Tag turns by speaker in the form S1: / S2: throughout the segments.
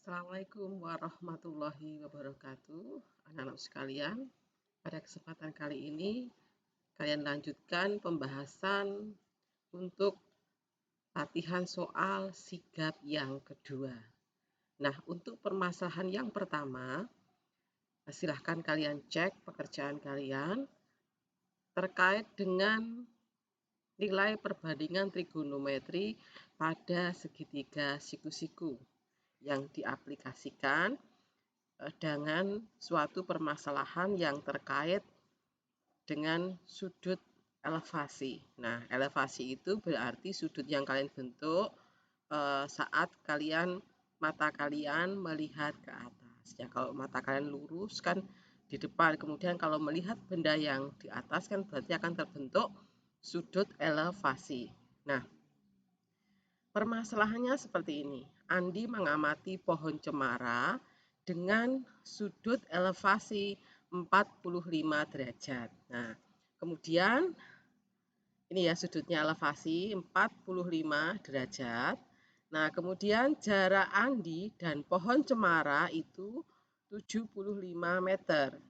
S1: Assalamualaikum warahmatullahi wabarakatuh. Anak-anak sekalian, pada kesempatan kali ini kalian lanjutkan pembahasan untuk latihan soal sigap yang kedua. Nah, untuk permasalahan yang pertama, silahkan kalian cek pekerjaan kalian terkait dengan nilai perbandingan trigonometri pada segitiga siku-siku yang diaplikasikan dengan suatu permasalahan yang terkait dengan sudut elevasi. Nah, elevasi itu berarti sudut yang kalian bentuk saat mata kalian melihat ke atas. Ya, kalau mata kalian lurus kan di depan, kemudian kalau melihat benda yang di atas kan berarti akan terbentuk sudut elevasi. Nah, permasalahannya seperti ini. Andi mengamati pohon cemara dengan sudut elevasi 45 derajat. Nah, kemudian ini ya sudutnya elevasi 45 derajat. Nah, kemudian jarak Andi dan pohon cemara itu 75 meter.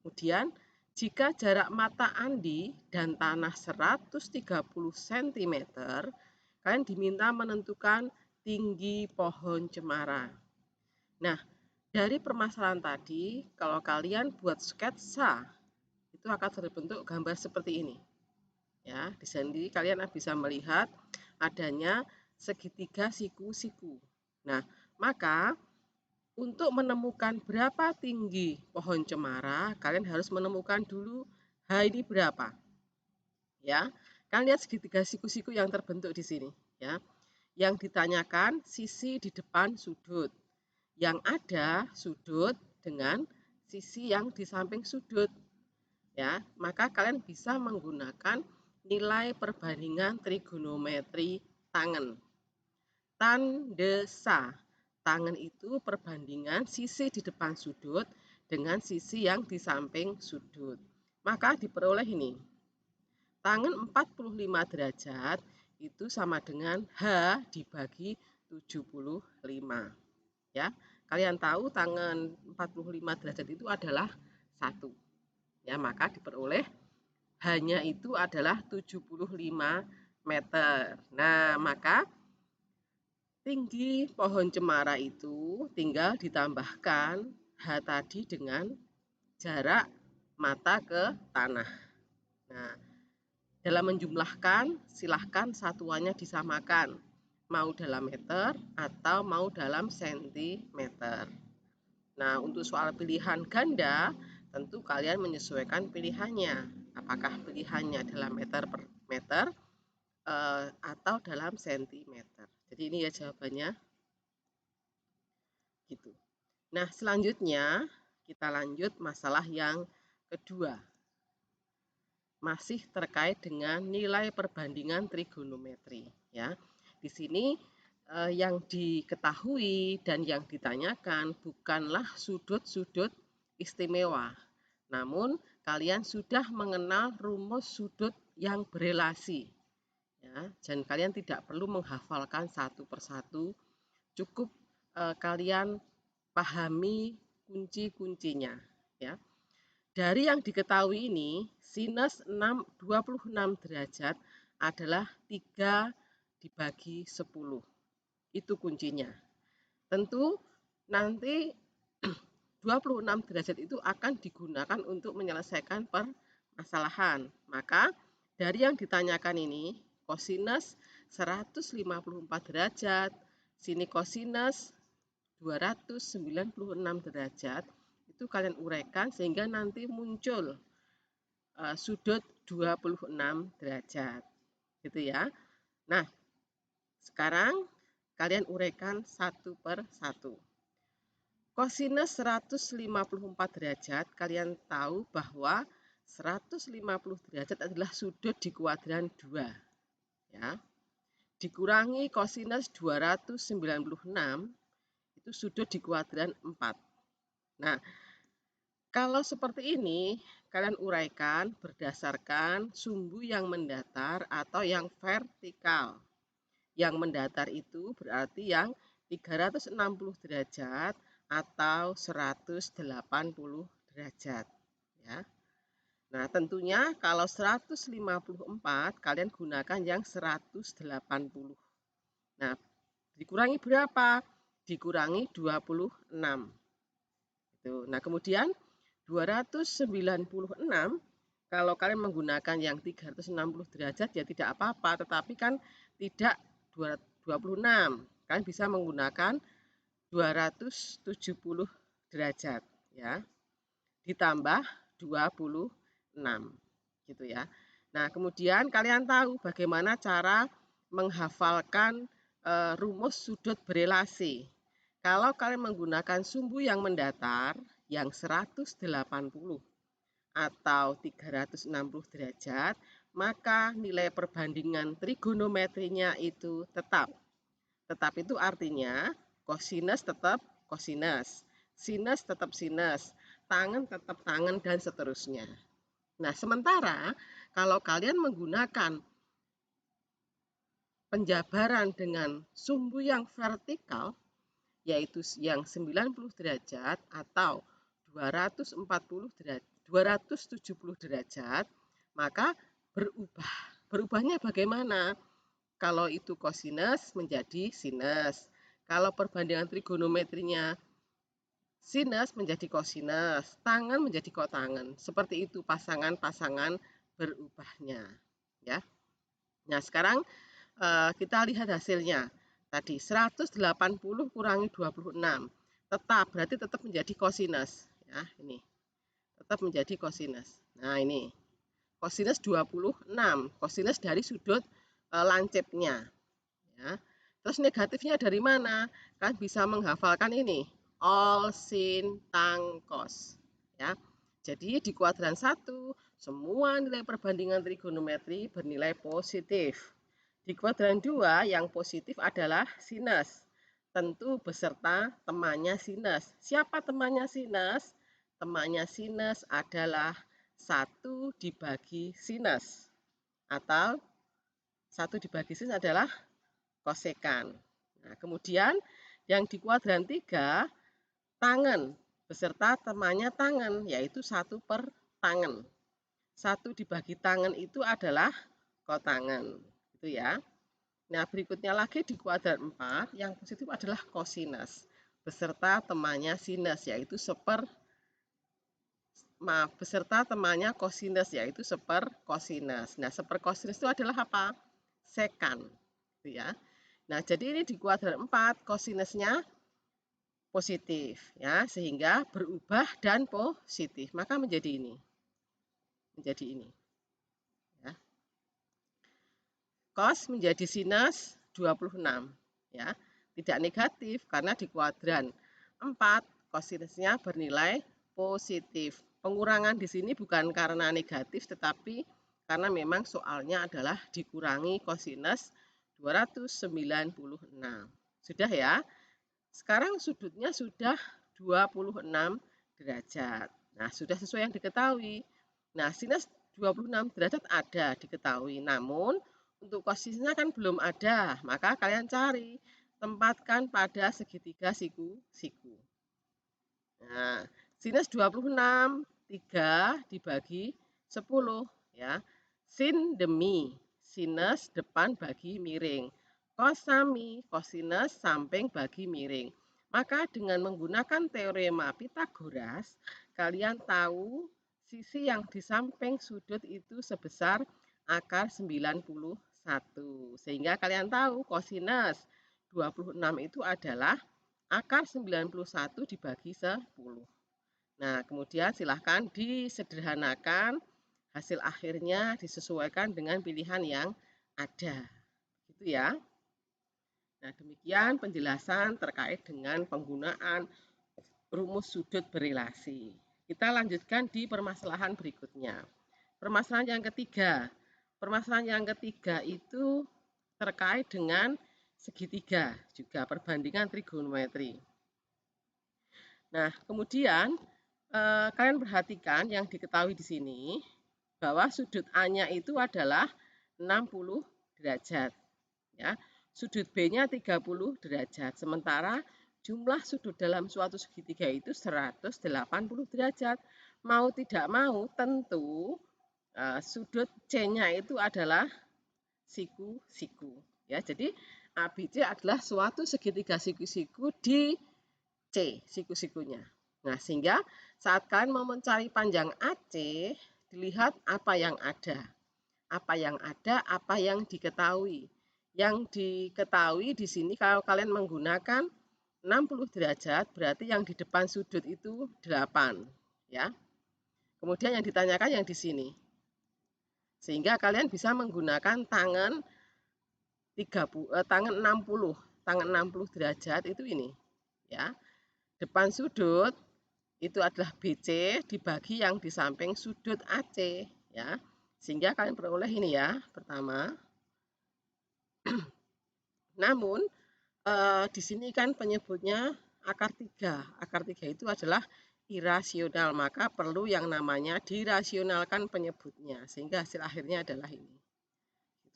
S1: Kemudian, jika jarak mata Andi dan tanah 130 cm, kalian diminta menentukan tinggi pohon cemara. Nah, dari permasalahan tadi, kalau kalian buat sketsa, itu akan terbentuk gambar seperti ini. Ya, di sini kalian bisa melihat adanya segitiga siku-siku. Nah, maka untuk menemukan berapa tinggi pohon cemara, kalian harus menemukan dulu H ini berapa. Ya, kalian lihat segitiga siku-siku yang terbentuk di sini. Ya, yang ditanyakan sisi di depan sudut. Yang ada sudut dengan sisi yang di samping sudut. Ya, maka kalian bisa menggunakan nilai perbandingan trigonometri tangen. Tandesa. Tangen itu perbandingan sisi di depan sudut dengan sisi yang di samping sudut. Maka diperoleh ini. Tangen 45 derajat itu sama dengan H dibagi 75. Ya, kalian tahu tangen 45 derajat itu adalah 1. Ya, maka diperoleh H-nya itu adalah 75 meter. Nah, maka tinggi pohon cemara itu tinggal ditambahkan H tadi dengan jarak mata ke tanah. Nah, dalam menjumlahkan, silahkan satuannya disamakan, mau dalam meter atau mau dalam sentimeter. Nah, untuk soal pilihan ganda, tentu kalian menyesuaikan pilihannya. Apakah pilihannya dalam meter per meter atau dalam sentimeter. Jadi ini ya jawabannya. Gitu. Nah, selanjutnya kita lanjut masalah yang kedua. Masih terkait dengan nilai perbandingan trigonometri ya. Di sini yang diketahui dan yang ditanyakan bukanlah sudut-sudut istimewa. Namun kalian sudah mengenal rumus sudut yang berelasi. Ya, dan kalian tidak perlu menghafalkan satu persatu, cukup kalian pahami kunci-kuncinya ya. Dari yang diketahui ini, sinus 26 derajat adalah 3 dibagi 10. Itu kuncinya. Tentu nanti 26 derajat itu akan digunakan untuk menyelesaikan permasalahan. Maka dari yang ditanyakan ini, kosinus 154 derajat, sini kosinus 296 derajat, itu kalian uraikan sehingga nanti muncul sudut 26 derajat. Gitu ya. Nah, sekarang kalian uraikan satu per satu. Kosinus 154 derajat, kalian tahu bahwa 150 derajat adalah sudut di kuadran 2. Ya. Dikurangi kosinus 296 itu sudut di kuadran 4. Nah, kalau seperti ini, kalian uraikan berdasarkan sumbu yang mendatar atau yang vertikal. Yang mendatar itu berarti yang 360 derajat atau 180 derajat ya. Nah, tentunya kalau 154 kalian gunakan yang 180. Nah, dikurangi berapa? Dikurangi 26. Nah, kemudian 296 kalau kalian menggunakan yang 360 derajat ya tidak apa-apa, tetapi kan tidak 26. Kalian bisa menggunakan 270 derajat ya. Ditambah 26 gitu ya. Nah, kemudian kalian tahu bagaimana cara menghafalkan rumus sudut berelasi. Kalau kalian menggunakan sumbu yang mendatar yang 180 atau 360 derajat, maka nilai perbandingan trigonometrinya itu tetap. Tetap itu artinya kosinus tetap kosinus, sinus tetap sinus, tangen tetap tangen, dan seterusnya. Nah, sementara kalau kalian menggunakan penjabaran dengan sumbu yang vertikal, yaitu yang 90 derajat atau 270 derajat, maka berubah. Berubahnya bagaimana? Kalau itu kosinus menjadi sinus. Kalau perbandingan trigonometrinya sinus menjadi kosinus, tangen menjadi kotangen. Seperti itu pasangan-pasangan berubahnya, ya. Nah, sekarang kita lihat hasilnya. Tadi 180 kurangi 26. Berarti tetap menjadi kosinus, ya, ini. Tetap menjadi kosinus. Nah, ini. Kosinus 26, kosinus dari sudut lancipnya, ya. Terus negatifnya dari mana? Kan bisa menghafalkan ini. All sin tang cos, ya. Jadi di kuadran 1 semua nilai perbandingan trigonometri bernilai positif. Di kuadran 2 yang positif adalah sinus. Tentu beserta temannya sinus. Siapa temannya sinus? Temannya sinus adalah 1 dibagi sinus. Atau 1 dibagi sinus adalah kosekan. Nah, kemudian yang di kuadran 3, tangen beserta temannya tangen, yaitu 1 per tangen. 1 dibagi tangen itu adalah kotangen. Itu ya. Nah, berikutnya lagi di kuadran 4, yang positif adalah kosinus beserta temannya sinus, yaitu beserta temannya kosinus, yaitu seperkosinus. Nah, seperkosinus itu adalah apa? Sekan. Gitu ya. Nah, jadi ini di kuadran 4 kosinusnya positif ya, sehingga berubah dan positif. Maka menjadi ini. Menjadi ini. Ya. Cos menjadi sinus 26 ya. Tidak negatif karena di kuadran 4 kosinusnya bernilai positif. Pengurangan di sini bukan karena negatif tetapi karena memang soalnya adalah dikurangi kosinus 296. Sudah ya. Sekarang sudutnya sudah 26 derajat. Nah, sudah sesuai yang diketahui. Nah, sinus 26 derajat ada diketahui. Namun, untuk kosinusnya kan belum ada. Maka kalian cari. Tempatkan pada segitiga siku-siku. Nah, sinus 26, 3 dibagi 10 ya. Sin demi sinus depan bagi miring. Cos sami kosinus samping bagi miring. Maka dengan menggunakan teorema Pitagoras, kalian tahu sisi yang di samping sudut itu sebesar akar 91. Sehingga kalian tahu kosinus 26 itu adalah akar 91 dibagi 10. Nah, kemudian silahkan disederhanakan, hasil akhirnya disesuaikan dengan pilihan yang ada. Gitu ya. Nah, demikian penjelasan terkait dengan penggunaan rumus sudut berelasi. Kita lanjutkan di permasalahan berikutnya. Permasalahan yang ketiga. Permasalahan yang ketiga itu terkait dengan segitiga, juga perbandingan trigonometri. Nah, kemudian kalian perhatikan yang diketahui di sini bahwa sudut A-nya itu adalah 60 derajat. Ya. sudut B-nya 30 derajat. Sementara jumlah sudut dalam suatu segitiga itu 180 derajat. Mau tidak mau tentu sudut C-nya itu adalah siku-siku. Ya, jadi ABC adalah suatu segitiga siku-siku di C, siku-sikunya. Nah, sehingga saat kalian mau mencari panjang AC, dilihat apa yang ada. Apa yang ada, apa yang diketahui. Yang diketahui di sini kalau kalian menggunakan 60 derajat, berarti yang di depan sudut itu 8. Ya. Kemudian yang ditanyakan yang di sini. Sehingga kalian bisa menggunakan tangan 60 derajat itu ini ya. Depan sudut itu adalah BC dibagi yang di samping sudut AC ya. Sehingga kalian peroleh ini ya, pertama. Namun di sini kan penyebutnya akar 3. Akar 3 itu adalah irasional, maka perlu yang namanya dirasionalkan penyebutnya sehingga hasil akhirnya adalah ini.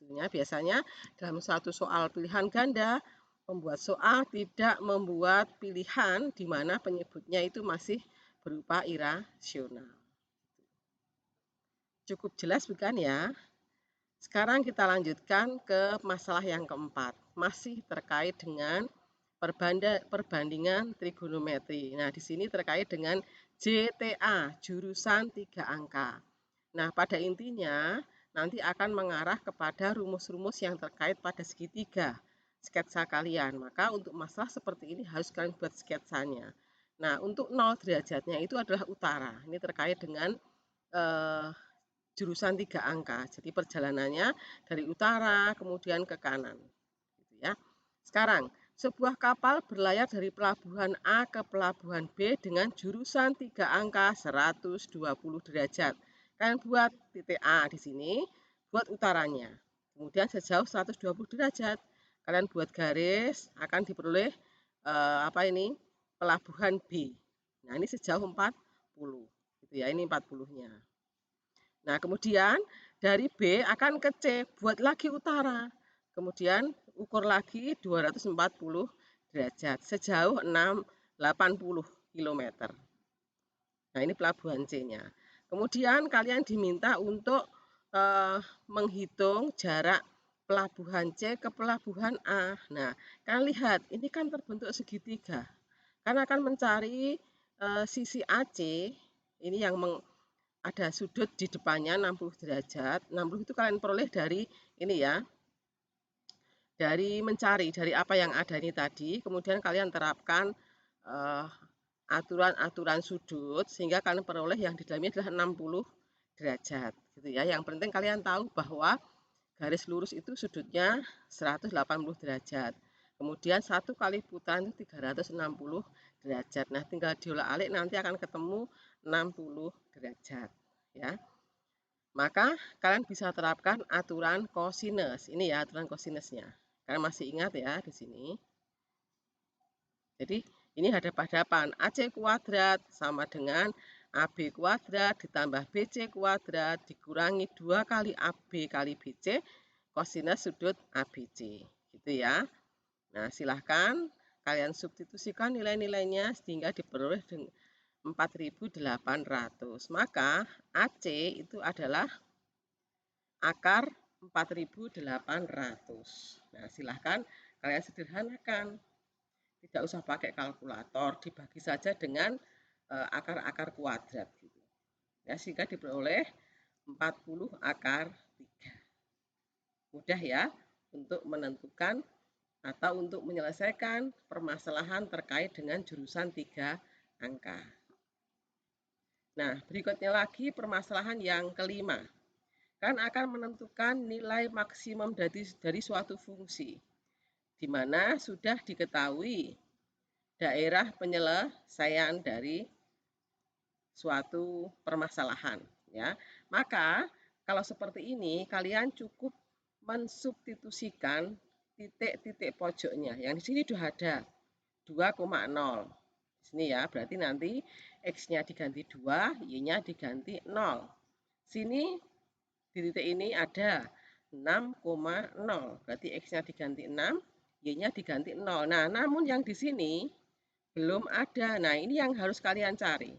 S1: Biasanya dalam satu soal pilihan ganda, pembuat soal tidak membuat pilihan di mana penyebutnya itu masih berupa irasional. Cukup jelas bukan ya? Sekarang kita lanjutkan ke masalah yang keempat. Masih terkait dengan perbandingan trigonometri. Nah, di sini terkait dengan JTA, jurusan 3 angka. Nah, pada intinya nanti akan mengarah kepada rumus-rumus yang terkait pada segitiga sketsa kalian. Maka untuk masalah seperti ini harus kalian buat sketsanya. Nah, untuk 0 derajatnya itu adalah utara. Ini terkait dengan jurusan 3 angka. Jadi perjalanannya dari utara kemudian ke kanan. Gitu ya. Sekarang, sebuah kapal berlayar dari pelabuhan A ke pelabuhan B dengan jurusan 3 angka 120 derajat. Kalian buat titik A di sini, buat utaranya. Kemudian sejauh 120 derajat, kalian buat garis, akan diperoleh pelabuhan B. Nah, ini sejauh 40. Gitu ya, ini 40-nya. Nah, kemudian dari B akan ke C, buat lagi utara. Kemudian ukur lagi 240 derajat sejauh 80 km. Nah, ini pelabuhan C-nya. Kemudian kalian diminta untuk menghitung jarak pelabuhan C ke pelabuhan A. Nah, kalian lihat, ini kan terbentuk segitiga. Karena akan mencari sisi AC, ini yang ada sudut di depannya 60 derajat. 60 itu kalian peroleh dari ini ya. Dari mencari dari apa yang ada ini tadi, kemudian kalian terapkan aturan-aturan sudut sehingga kalian peroleh yang di dalamnya adalah 60 derajat gitu ya. Yang penting kalian tahu bahwa garis lurus itu sudutnya 180 derajat. Kemudian satu kali putaran itu 360 derajat. Nah, tinggal diolak-alik nanti akan ketemu 60 derajat ya. Maka kalian bisa terapkan aturan kosinus. Ini ya aturan kosinusnya. Kalian masih ingat ya di sini. Jadi ini hadap-hadapan AC kuadrat sama dengan AB kuadrat ditambah BC kuadrat dikurangi 2 kali AB kali BC kosinus sudut ABC. Gitu ya. Nah, silahkan kalian substitusikan nilai-nilainya sehingga diperoleh 4.800. Maka AC itu adalah akar 4.800. Nah, silahkan kalian sederhanakan. Tidak usah pakai kalkulator, dibagi saja dengan akar-akar kuadrat. Gitu. Ya, sehingga diperoleh 40 akar 3. Mudah ya untuk menentukan atau untuk menyelesaikan permasalahan terkait dengan jurusan 3 angka. Nah, berikutnya lagi permasalahan yang kelima. Kan akan menentukan nilai maksimum dari suatu fungsi, di mana sudah diketahui daerah penyelesaian dari suatu permasalahan. Ya, maka kalau seperti ini kalian cukup mensubstitusikan titik-titik pojoknya. Yang di sini sudah ada 2,0. Di sini ya, berarti nanti X-nya diganti 2, Y-nya diganti 0. Sini di titik ini ada 6,0. Berarti X-nya diganti 6, Y-nya diganti 0. Nah, namun yang di sini belum ada. Nah, ini yang harus kalian cari.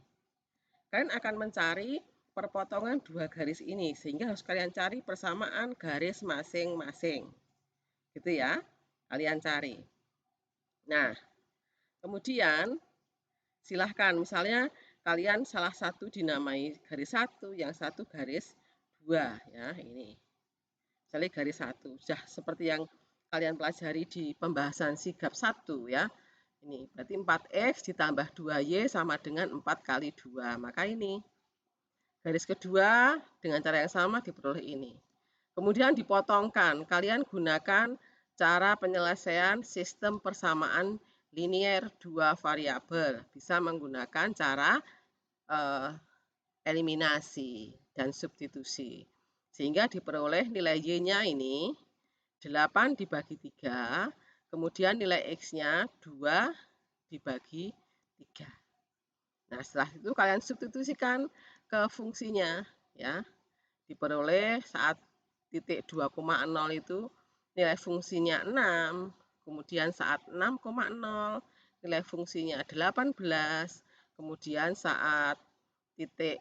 S1: Kalian akan mencari perpotongan dua garis ini, sehingga harus kalian cari persamaan garis masing-masing. Gitu ya, kalian cari. Nah, kemudian silahkan, misalnya kalian salah satu dinamai garis 1, yang satu garis 2, ya, ini. Misalnya garis 1, sudah seperti yang kalian pelajari di pembahasan sigap 1 ya. Ini berarti 4X ditambah 2Y sama dengan 4 kali 2. Maka ini garis kedua dengan cara yang sama diperoleh ini. Kemudian dipotongkan. Kalian gunakan cara penyelesaian sistem persamaan linier dua variabel. Bisa menggunakan cara eliminasi dan substitusi. Sehingga diperoleh nilai Y-nya ini 8 dibagi 3, kemudian nilai X-nya 2 dibagi 3. Nah, setelah itu kalian substitusikan ke fungsinya, ya. Diperoleh saat titik 2,0 itu nilai fungsinya 6, kemudian saat 6,0 nilai fungsinya 18, kemudian saat titik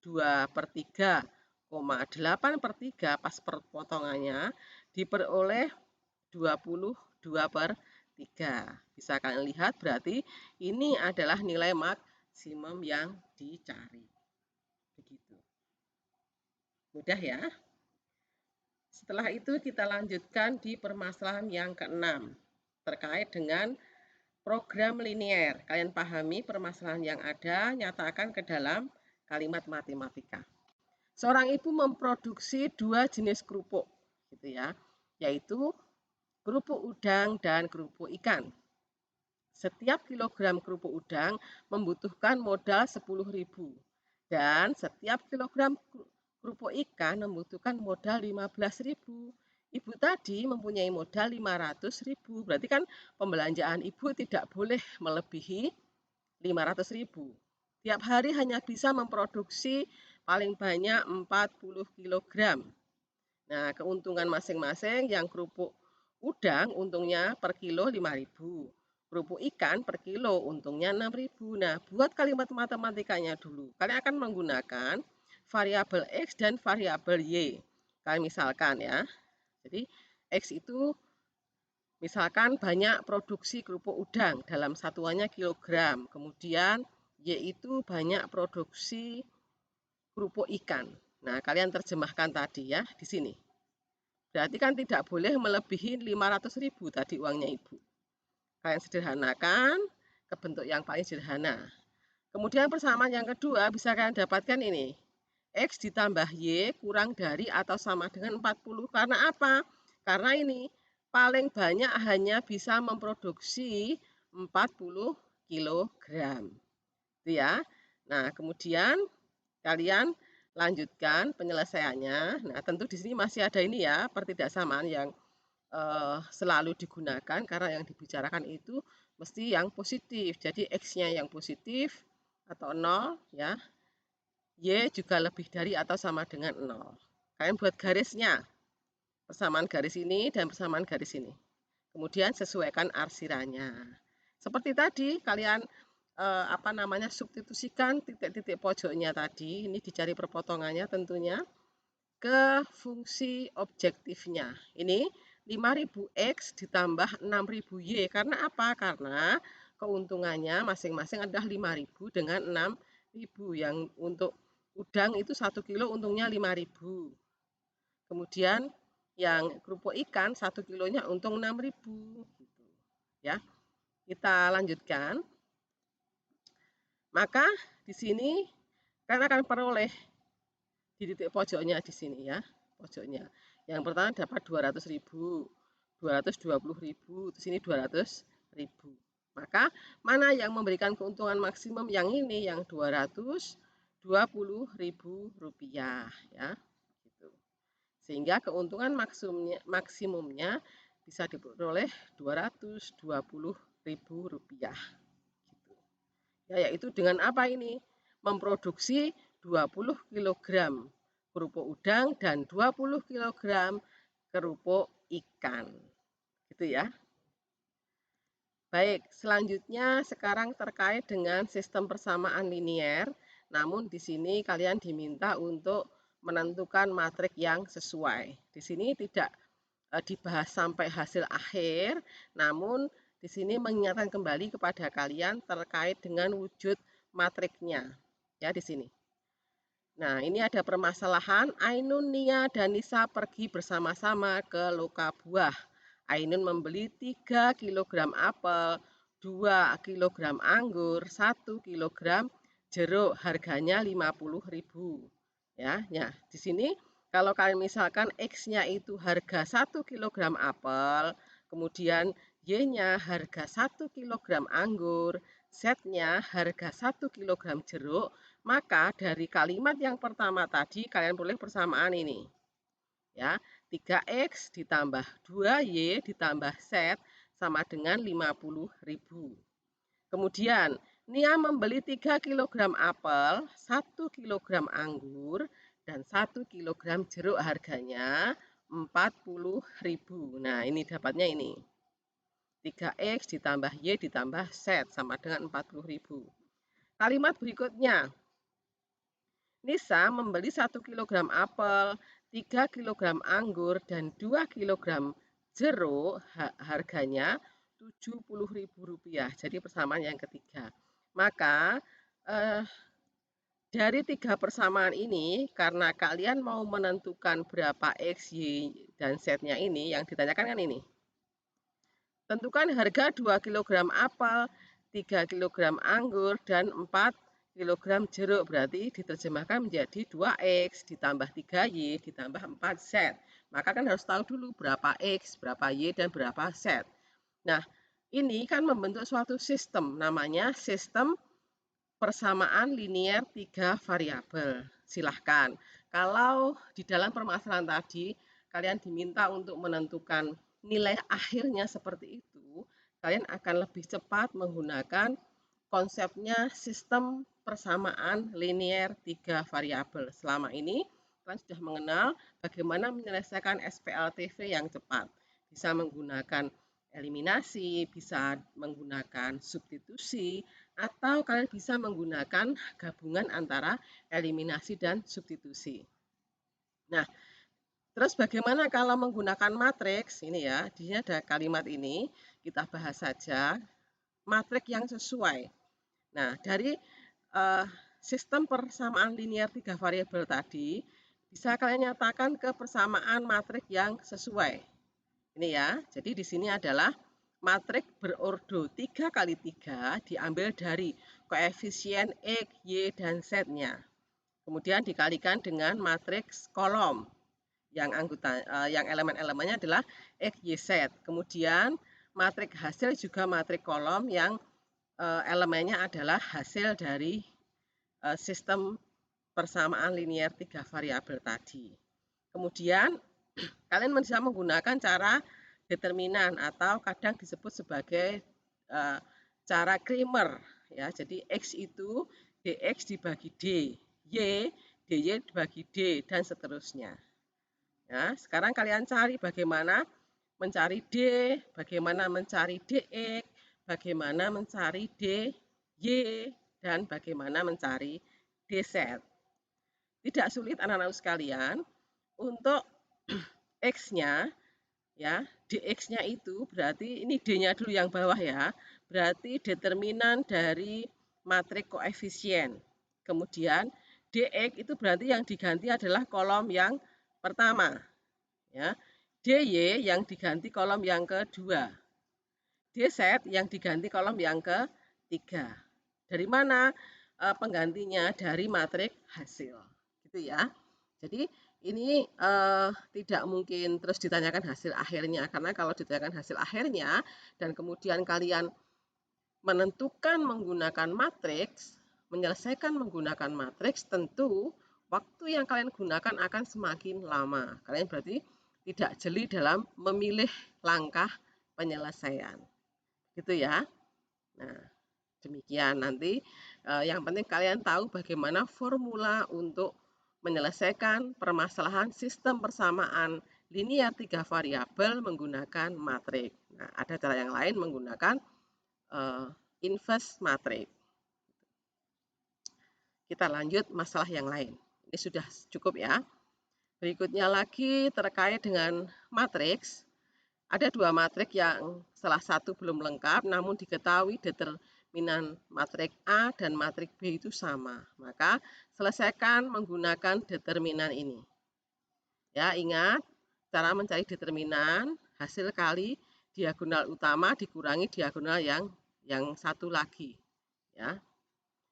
S1: 2/3, 8/3 pas perpotongannya diperoleh 22/3. Bisa kalian lihat berarti ini adalah nilai maksimum yang dicari. Begitu. Mudah ya. Setelah itu kita lanjutkan di permasalahan yang ke-6 terkait dengan program linier. Kalian pahami permasalahan yang ada, nyatakan ke dalam kalimat matematika. Seorang ibu memproduksi 2 jenis kerupuk, gitu ya, yaitu kerupuk udang dan kerupuk ikan. Setiap kilogram kerupuk udang membutuhkan modal 10.000 dan setiap kilogram kerupuk ikan membutuhkan modal 15.000. Ibu tadi mempunyai modal 500.000. Berarti kan pembelanjaan ibu tidak boleh melebihi 500.000. Tiap hari hanya bisa memproduksi paling banyak 40 kg. Nah, keuntungan masing-masing yang kerupuk udang untungnya per kilo 5.000. Kerupuk ikan per kilo untungnya 6.000. Nah, buat kalimat matematikanya dulu. Kalian akan menggunakan variabel X dan variabel Y. Kalian misalkan ya. Jadi, X itu misalkan banyak produksi kerupuk udang dalam satuannya kilogram. Kemudian Y itu banyak produksi kerupuk ikan. Nah, kalian terjemahkan tadi ya di sini. Berarti kan tidak boleh melebihi 500.000 tadi uangnya ibu. Kalian sederhanakan ke bentuk yang paling sederhana. Kemudian persamaan yang kedua bisa kalian dapatkan ini. X ditambah Y kurang dari atau sama dengan 40. Karena apa? Karena ini paling banyak hanya bisa memproduksi 40 kg. Itu ya. Nah, kemudian kalian lanjutkan penyelesaiannya. Nah, tentu di sini masih ada ini ya, pertidaksamaan yang selalu digunakan karena yang dibicarakan itu mesti yang positif. Jadi X-nya yang positif atau 0 ya. Y juga lebih dari atau sama dengan 0. Kalian buat garisnya. Persamaan garis ini dan persamaan garis ini. Kemudian sesuaikan arsirannya. Seperti tadi kalian substitusikan titik-titik pojoknya tadi, ini dicari perpotongannya tentunya ke fungsi objektifnya. Ini 5.000X ditambah 6.000Y. Karena apa? Karena keuntungannya masing-masing adalah 5.000 dengan 6.000. Yang untuk udang itu 1 kilo untungnya 5.000. Kemudian yang kerupuk ikan 1 kilonya untung 6.000. Gitu. Ya. Kita lanjutkan. Maka di sini kalian akan peroleh di titik pojoknya di sini ya, pojoknya. Yang pertama dapat 200.000, 220.000, di sini 200.000. Maka mana yang memberikan keuntungan maksimum? Yang ini, yang 220.000 rupiah ya. Gitu. Sehingga keuntungan maksimumnya bisa diperoleh 220.000 rupiah. Ya, yaitu dengan apa ini? Memproduksi 20 kg kerupuk udang dan 20 kg kerupuk ikan. Gitu ya. Baik, selanjutnya sekarang terkait dengan sistem persamaan linier. Namun di sini kalian diminta untuk menentukan matrik yang sesuai. Di sini tidak dibahas sampai hasil akhir, namun di sini mengingatkan kembali kepada kalian terkait dengan wujud matriknya. Ya, di sini. Nah, ini ada permasalahan. Ainun, Nia, dan Nisa pergi bersama-sama ke loka buah. Ainun membeli 3 kg apel, 2 kg anggur, 1 kg jeruk. Harganya 50.000. Ya, di sini kalau kalian misalkan X-nya itu harga 1 kg apel, kemudian Y-nya harga 1 kg anggur, Z-nya harga 1 kg jeruk, maka dari kalimat yang pertama tadi kalian boleh persamaan ini. Ya, 3X ditambah 2Y ditambah Z sama dengan 50.000. Kemudian, Nia membeli 3 kg apel, 1 kg anggur, dan 1 kg jeruk harganya 40.000. Nah, ini dapatnya ini. 3X ditambah Y ditambah Z sama dengan 40.000. Kalimat berikutnya, Nisa membeli 1 kg apel, 3 kg anggur, dan 2 kg jeruk, harganya Rp70.000. Jadi persamaan yang ketiga. Maka dari 3 persamaan ini, karena kalian mau menentukan berapa X, Y, dan Z-nya ini, yang ditanyakan kan ini. Tentukan harga 2 kg apel, 3 kg anggur, dan 4 kg jeruk. Berarti diterjemahkan menjadi 2X ditambah 3Y ditambah 4Z. Maka kan harus tahu dulu berapa X, berapa Y, dan berapa Z. Nah, ini kan membentuk suatu sistem, namanya sistem persamaan linier 3 variabel. Silahkan. Kalau di dalam permasalahan tadi, kalian diminta untuk menentukan nilai akhirnya seperti itu, kalian akan lebih cepat menggunakan konsepnya sistem persamaan linier 3 variabel. Selama ini, kalian sudah mengenal bagaimana menyelesaikan SPLTV yang cepat. Bisa menggunakan eliminasi, bisa menggunakan substitusi, atau kalian bisa menggunakan gabungan antara eliminasi dan substitusi. Nah, terus bagaimana kalau menggunakan matriks? Ini ya, di sini ada kalimat ini, kita bahas saja. Matrik yang sesuai. Nah, dari sistem persamaan linier 3 variabel tadi, bisa kalian nyatakan ke persamaan matrik yang sesuai. Ini ya, jadi di sini adalah matrik berordo 3 kali 3 diambil dari koefisien X, Y, dan Z-nya. Kemudian dikalikan dengan matriks kolom yang elemen-elemennya adalah X, Y, Z. Kemudian matrik hasil juga matrik kolom yang elemennya adalah hasil dari sistem persamaan linier 3 variabel tadi. Kemudian kalian bisa menggunakan cara determinan atau kadang disebut sebagai cara Cramer ya. Jadi X itu dx dibagi d, y dy dibagi d, dan seterusnya. Ya, sekarang kalian cari bagaimana mencari D, bagaimana mencari DX, bagaimana mencari DY, dan bagaimana mencari DZ. Tidak sulit anak-anak sekalian untuk X-nya, ya, DX-nya itu berarti ini D-nya dulu yang bawah ya, berarti determinan dari matrik koefisien. Kemudian DX itu berarti yang diganti adalah kolom yang pertama, ya. DY yang diganti kolom yang kedua. DZ yang diganti kolom yang ketiga. Dari mana penggantinya? Dari matrik hasil. Gitu ya. Jadi ini tidak mungkin terus ditanyakan hasil akhirnya, karena kalau ditanyakan hasil akhirnya dan kemudian kalian menentukan menggunakan matriks, menyelesaikan menggunakan matriks, tentu waktu yang kalian gunakan akan semakin lama. Kalian berarti tidak jeli dalam memilih langkah penyelesaian. Gitu ya. Nah, demikian nanti yang penting kalian tahu bagaimana formula untuk menyelesaikan permasalahan sistem persamaan linier 3 variabel menggunakan matrik. Nah, ada cara yang lain menggunakan inverse matrix. Kita lanjut masalah yang lain. Ini sudah cukup ya. Berikutnya lagi terkait dengan matriks. Ada dua matriks yang salah satu belum lengkap, namun diketahui determinan matriks A dan matriks B itu sama. Maka selesaikan menggunakan determinan ini. Ya, ingat cara mencari determinan hasil kali diagonal utama dikurangi diagonal yang satu lagi. Ya.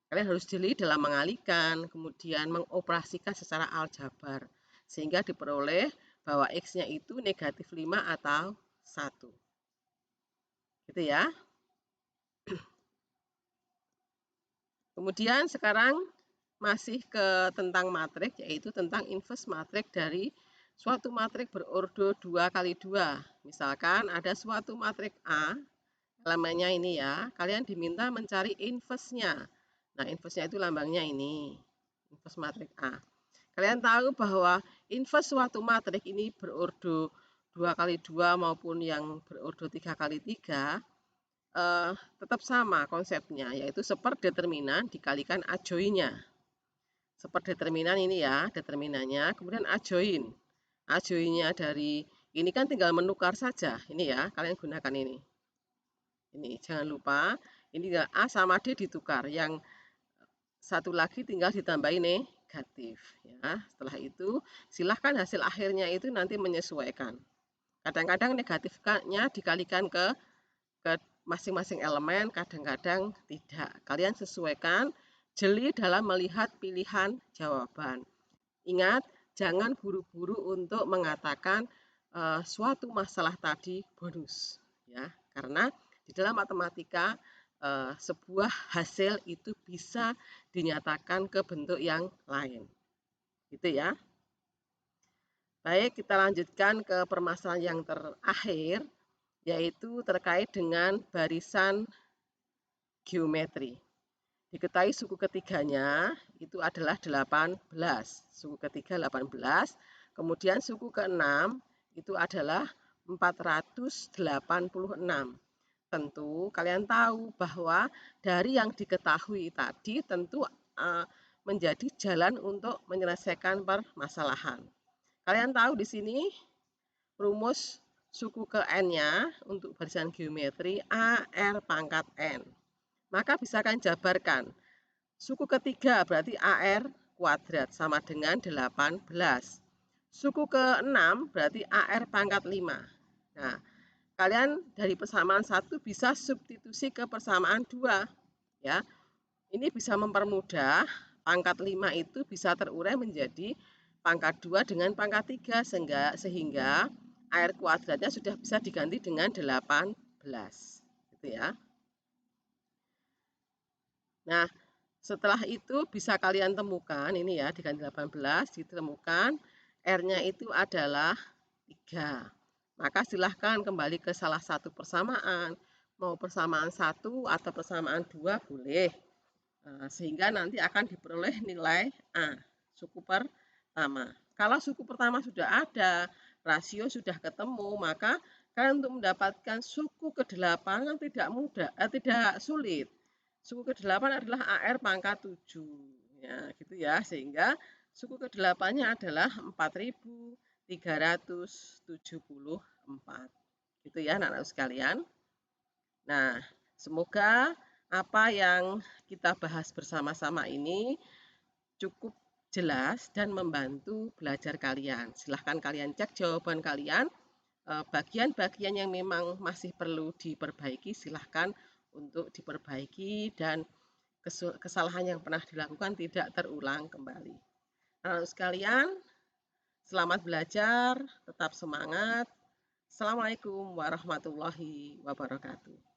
S1: Kalian harus jeli dalam mengalihkan, kemudian mengoperasikan secara aljabar, sehingga diperoleh bahwa X-nya itu negatif 5 atau 1. Gitu ya. Kemudian sekarang masih ke tentang matriks, yaitu tentang inverse matriks dari suatu matriks berordo 2 kali 2. Misalkan ada suatu matriks A, elemennya ini ya, kalian diminta mencari inverse-nya. Nah, inverse-nya itu lambangnya ini, inverse matriks A. Kalian tahu bahwa inverse suatu matriks ini berordo 2 kali 2 maupun yang berordo 3 kali 3 tetap sama konsepnya, yaitu seperdeterminan dikalikan adjoinnya. Seperdeterminan ini ya, determinannya, kemudian adjoin. Adjoinnya dari ini kan tinggal menukar saja, ini ya, kalian gunakan ini. Ini jangan lupa, ini A sama D ditukar, yang satu lagi tinggal ditambahin negatif. Ya, setelah itu silahkan hasil akhirnya itu nanti menyesuaikan. Kadang-kadang negatifnya dikalikan ke masing-masing elemen, kadang-kadang tidak. Kalian sesuaikan, jeli dalam melihat pilihan jawaban. Ingat, jangan buru-buru untuk mengatakan suatu masalah tadi bonus, ya, karena di dalam matematika sebuah hasil itu bisa dinyatakan ke bentuk yang lain, gitu ya. Baik, kita lanjutkan ke permasalahan yang terakhir, yaitu terkait dengan barisan geometri. Diketahui suku ketiganya itu adalah 18. Suku ketiga 18, kemudian suku ke-6 itu adalah 486. Tentu kalian tahu bahwa dari yang diketahui tadi tentu menjadi jalan untuk menyelesaikan permasalahan. Kalian tahu di sini rumus suku ke N-nya untuk barisan geometri AR pangkat N. Maka bisa kalian jabarkan. Suku ketiga berarti AR kuadrat sama dengan 18. Suku ke-6 berarti AR pangkat 5. Nah, kalian dari persamaan 1 bisa substitusi ke persamaan 2. Ya. Ini bisa mempermudah, pangkat 5 itu bisa terurai menjadi pangkat 2 dengan pangkat 3 sehingga AR kuadratnya sudah bisa diganti dengan 18. Gitu ya. Nah, setelah itu bisa kalian temukan, ini ya, diganti 18, ditemukan R-nya itu adalah 3. Maka silahkan kembali ke salah satu persamaan, mau persamaan 1 atau persamaan 2 boleh. Sehingga nanti akan diperoleh nilai A, suku pertama. Kalau suku pertama sudah ada, rasio sudah ketemu, maka kalian untuk mendapatkan suku ke-8 kan tidak sulit. Suku ke-8 adalah AR pangkat 7. Ya, gitu ya. Sehingga suku ke-8-nya adalah 4.374. Gitu ya, anak-anak sekalian. Nah, semoga apa yang kita bahas bersama-sama ini cukup jelas dan membantu belajar kalian. Silahkan kalian cek jawaban kalian. Bagian-bagian yang memang masih perlu diperbaiki, silahkan untuk diperbaiki dan kesalahan yang pernah dilakukan tidak terulang kembali. Anak-anak sekalian, selamat belajar, tetap semangat. Assalamualaikum warahmatullahi wabarakatuh.